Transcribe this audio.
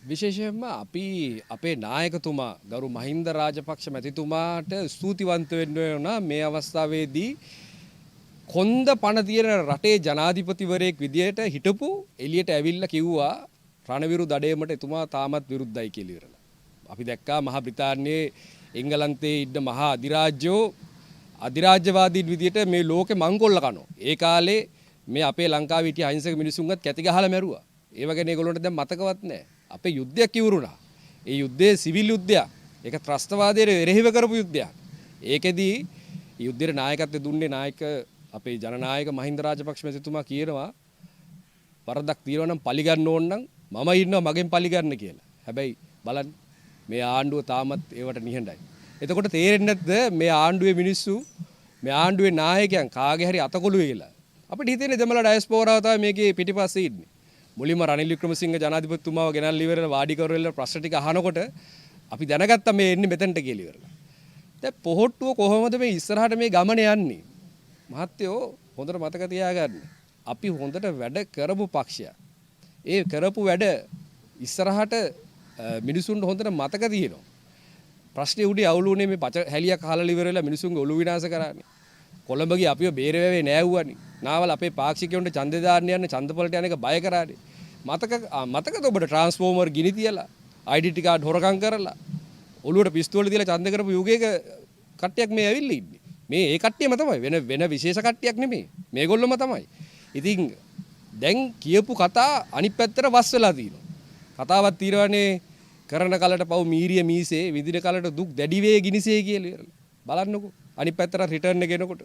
විශේෂයෙන්ම අපි අපේ නායකතුමා ගරු මහින්ද රාජපක්ෂ මැතිතුමාට ස්තුතිවන්ත වෙන්න ඕන මේ අවස්ථාවේදී කොන්ද පණ තියෙන රටේ ජනාධිපතිවරයෙක් විදියට හිටපු එළියට ඇවිල්ලා කිව්වා රණවිරු දඩේමට එතුමා තාමත් විරුද්ධයි කියලා ඉවරලා. අපි දැක්කා මහා බ්‍රිතාන්‍යයේ එංගලන්තයේ ඉන්න මහා අධිරාජ්‍යවාදීන් විදියට මේ ලෝකෙ මංකොල්ල කනවා. ඒ කාලේ මේ අපේ ලංකාවේ හිටිය අහිංසක මිනිසුන්වත් කැති ගහලා මැරුවා. ඒව ගැන ඒගොල්ලන්ට දැන් මතකවත් නැහැ. අපේ යුද්ධයක් ඉවරුණා. ඒ යුද්ධයේ සිවිල් යුද්ධයක්. ඒක ත්‍රස්තවාදයට එරෙහිව කරපු යුද්ධයක්. ඒකෙදී යුද්ධයේ නායකත්වය දුන්නේ නායක අපේ ජනනායක මහින්ද රාජපක්ෂ මැතිතුමා කියනවා වරදක් තියෙනවා නම් පරිගන්න ඕන නම් මම ඉන්නවා මගෙන් පරිගන්න කියලා. හැබැයි බලන්න මේ ආණ්ඩුව තාමත් ඒවට නිහඬයි. එතකොට තේරෙන්නේ නැද්ද මේ ආණ්ඩුවේ මිනිස්සු මේ ආණ්ඩුවේ නායකයන් කාගේ හරි අතකොළු වෙලා. අපිට හිතෙන්නේ දෙමළ ඩයස්පෝරාව තමයි මේකේ පිටිපස්සේ ඉන්නේ. මුලින්ම රනිල් වික්‍රමසිංහ ජනාධිපතිතුමාව ගෙනල්ලා ඉවරලා වාඩි කරවලා ප්‍රශ්න ටික අහනකොට අපි දැනගත්තා මේ එන්නේ මෙතනට කියලා ඉවරලා. දැන් පොහොට්ටුව කොහොමද මේ ඉස්සරහට මේ ගමන යන්නේ? මහත්තයෝ හොඳට මතක තියාගන්න. අපි හොඳට වැඩ කරපු පක්ෂයක්. ඒ කරපු වැඩ ඉස්සරහට මිනිසුන්ට හොඳට මතක තියෙනවා. ප්‍රශ්නේ උඩේ අවුලුනේ මේ පච හැලියක් අහලා ඉවරලා මිනිසුන්ගේ ඔළුව විනාශ කරන්නේ. කොළඹගේ අපිව බේරෙවේ නෑවුවනේ. නාවල අපේ පාක්ෂිකයන්ට ඡන්දේ දාන්න යන ඡන්දපලට යන එක බය කරානේ. මතකද ඔබට ට්‍රාන්ස්ෆෝමර් ගිනි තියලා ID කාඩ් හොරකම් කරලා ඔළුවට පිස්තෝල තියලා ඡන්ද කරපු යුගයක කට්ටියක් මේ ඇවිල්ලා ඉන්නේ. මේ ඒ කට්ටියම තමයි වෙන විශේෂ කට්ටියක් නෙමෙයි. මේගොල්ලොම තමයි. ඉතින් දැන් කියපු කතා අනිත් පැත්තට වස් වෙලා තියෙනවා. කතාවක් తీරවනේ කරන කලට පව් මීරිය මීසේ විදින කලට දුක් දැඩි වේ ගිනිසේ කියලා බලන්නකෝ. අනිත් පැත්තට රිටර්න් එක එනකොට